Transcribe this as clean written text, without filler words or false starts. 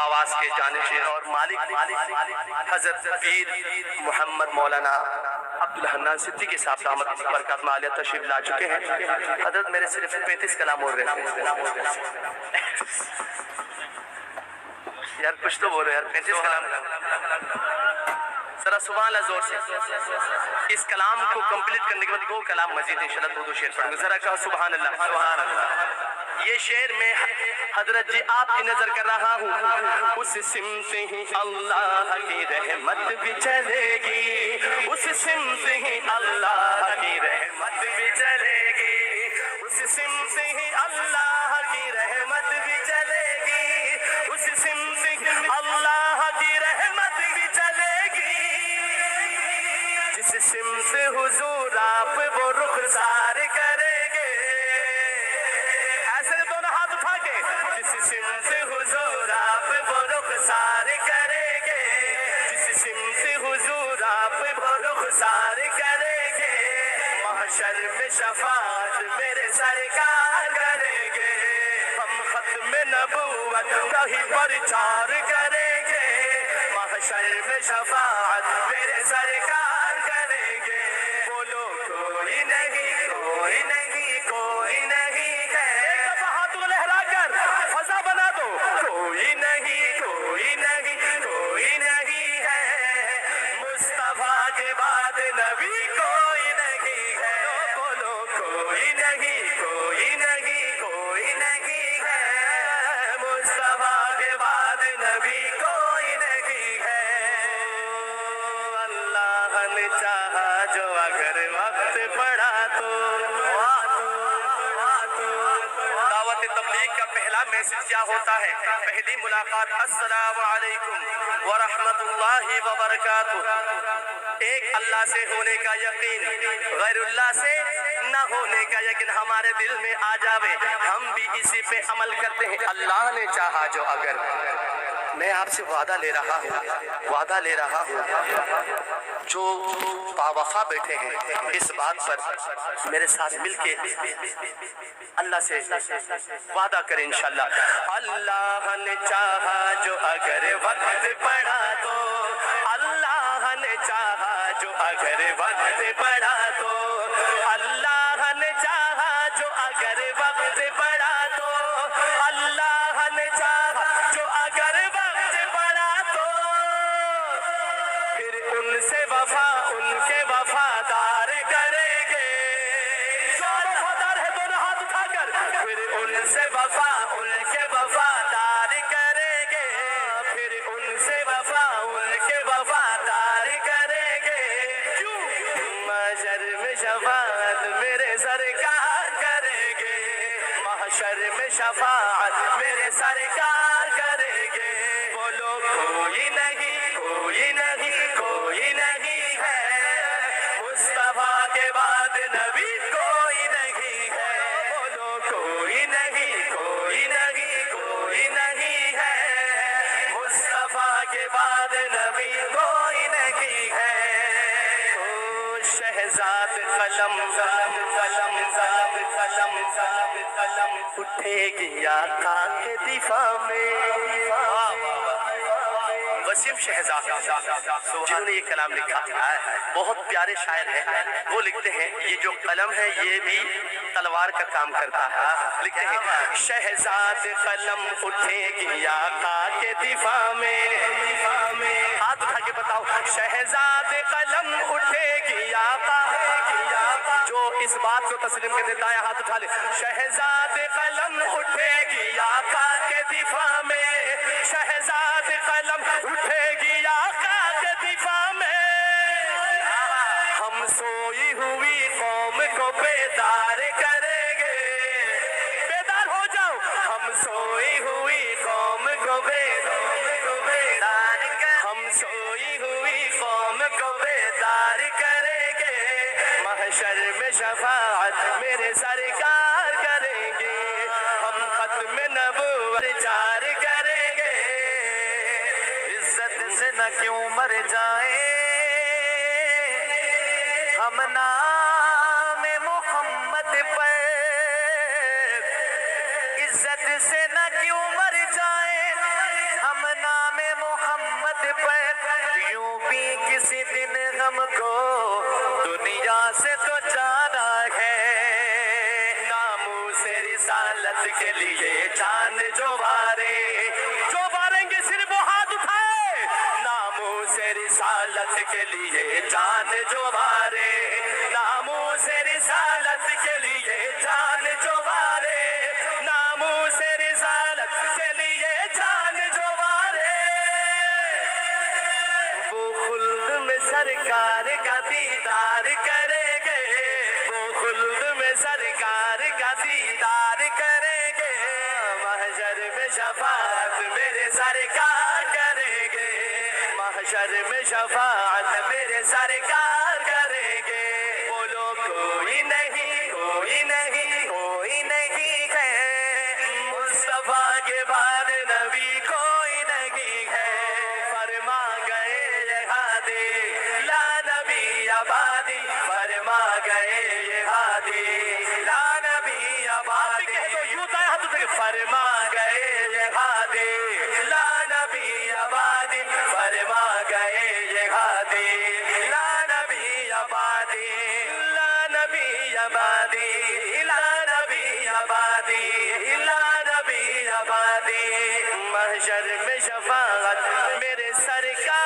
آواز کے جانشین اور مالک حضرت پیر محمد مولانا عبدالحنان صدیقی صاحب دامت برکات عالیہ تشریف لا چکے ہیں. حضرت میرے صرف 35 کلام ہو رہے ہیں. یار کچھ تو بولو یار. 35 کلام ذرا سبحان اللہ زور سے. اس کلام کو کمپلیٹ کرنے کے بعد 2 کلام مزید انشاءاللہ 2 شعر پڑھیں گے. ذرا کہو سبحان اللہ. سبحان اللہ. یہ شعر میں حضرت جی آپ کی نظر کر رہا ہوں. اس سمت ہی اللہ کی رحمت بھی چلے گی. اس سمت ہی اللہ کی رحمت بھی چلے گی. اس سمت ہی اللہ کی رحمت بھی چلے گی. اس سمت ہی اللہ کی رحمت بھی چلے گی. جس سمت حضور آپ وہ رخسار کریں گے. ایسے دونوں ہاتھ اٹھا کے. جس سمت حضور آپ وہ رخسار کریں گے. جس سمت حضور آپ وہ رخسار کریں گے. محشر میں شفاعت میرے سرکار کریں گے. ہم ختم نبوت کا ہی پرچار کریں گے. محشر میں شفاعت میرے سرکار کریں گے. بولو کوئی نہیں کوئی نہیں کوئی نہیں ہے. ایک دفعہ ہاتھوں لہرا کر فضا بنا دو. کوئی نہیں کوئی نہیں کوئی نہیں ہے. مصطفیٰ کے بعد نبی کوئی نہیں ہے. بولو کوئی نہیں کوئی نہیں کوئی نہیں ہے. مصطفیٰ کے بعد نبی کوئی نہیں ہے. اللہ نے چاہا جو اگر وقت پڑا تو. دعوت تبلیغ کا پہلا میسج کیا ہوتا ہے؟ پہلی ملاقات السلام علیکم ورحمت اللہ وبرکاتہ. ایک اللہ سے ہونے کا یقین، غیر اللہ سے نہ ہونے کا یقین ہمارے دل میں آ جاوے. ہم بھی اسی پہ عمل کرتے ہیں. اللہ نے چاہا جو اگر. میں آپ سے وعدہ لے رہا ہوں جو باوفا بیٹھے ہیں اس بات پر میرے ساتھ مل کے اللہ سے وعدہ کریں انشاءاللہ. اللہ نے چاہا جو اگر وقت پڑا تو. اللہ نے چاہا جو اگر وقت پڑا تو. اللہ نے چاہا جو اگر وقت پڑا تو. اللہ نے چاہا جو اگر وقت پڑا تو. پھر ان سے وفا ان کے وفادار کریں گے. جو وفادار ہے دونوں ہاتھ اٹھا کر. پھر ان سے وفا ان کے وفادار کریں گے. پھر ان سے وفا ان کے وفادار کریں گے. محشر میں شفاعت میرے سرکار کریں گے. محشر میں شفاعت میرے سرکار کریں گے. بولو کوئی نہیں کوئی نہیں کوئی نہیں ہے. مصطفیٰ کے بعد نبی کوئی نہیں ہے. بولو کوئی نہیں کوئی نہیں کوئی نہیں ہے. مصطفیٰ کے بعد نبی کوئی نہیں ہے. شہزاد قلم قلم قلم قلم قلم قلم قلم اٹھے گی آقا کے دفاع میں. وسیم شہزاد جنہوں نے یہ کلام لکھا بہت پیارے شاعر ہیں. وہ لکھتے ہیں یہ جو قلم ہے یہ بھی تلوار کا کام کرتا ہے. لکھتے ہیں شہزاد قلم اٹھے گی آقا کے دفاع میں. ہاتھ اٹھا کے بتاؤ. شہزاد قلم اٹھے گی آقا. جو اس بات کو تسلیم کر دیتا ہے ہاتھ اٹھا لے. شہزاد قلم اٹھے گی آقا کے دفاع میں. شہزاد قلم اٹھے گی آقا کے دفاع میں. ہم سوئی ہوئی قوم کو بیدار کریں گے. بیدار ہو جاؤ. ہم سوئی ہوئی قوم کو بیدار ہم سوئی ہوئی قوم کو بیدار کریں گے. محشر میں شفاعت میرے سرکار کریں گے. ہم ختم نبوت چار کریں گے. عزت سے نہ کیوں مر جائیں ہم نام محمد پر. عزت سے نہ کیوں مر جائیں ہم پر یوں بھی کسی دن ہم کو دنیا سے تو جانا ہے ناموس رسالت کے لیے جان جو ماریں گے صرف وہ ہاتھ اٹھائے ناموس رسالت کے لیے جان جو مارے ناموس رسالت کے لیے جان جو مارے ناموس رسالت کے لیے جان جو مارے وہ خلد میں سرکار کا دیدار کریں گے وہ خلد میں سرکار کا دیدار کریں گے محشر میں شفاعت میرے سرکار کریں گے محشر میں شفاعت میرے سرکار کریں گے بولو کوئی نہیں کوئی نہیں کوئی نہیں ہے مصطفیٰ کے بعد نبی کوئی نہیں ہے فرما گئے یہ ہادی لا نبی آبادی فرما گئے یہ ہادی لا نبی آبادی فرما گئے یہ ہادی لا نبی آبادی فرما گئے یہ ہادی لا نبی آبادی لا نبی آبادی لا نبی آبادی لا نبی آبادی محشر میں شفاعت میرے سرکار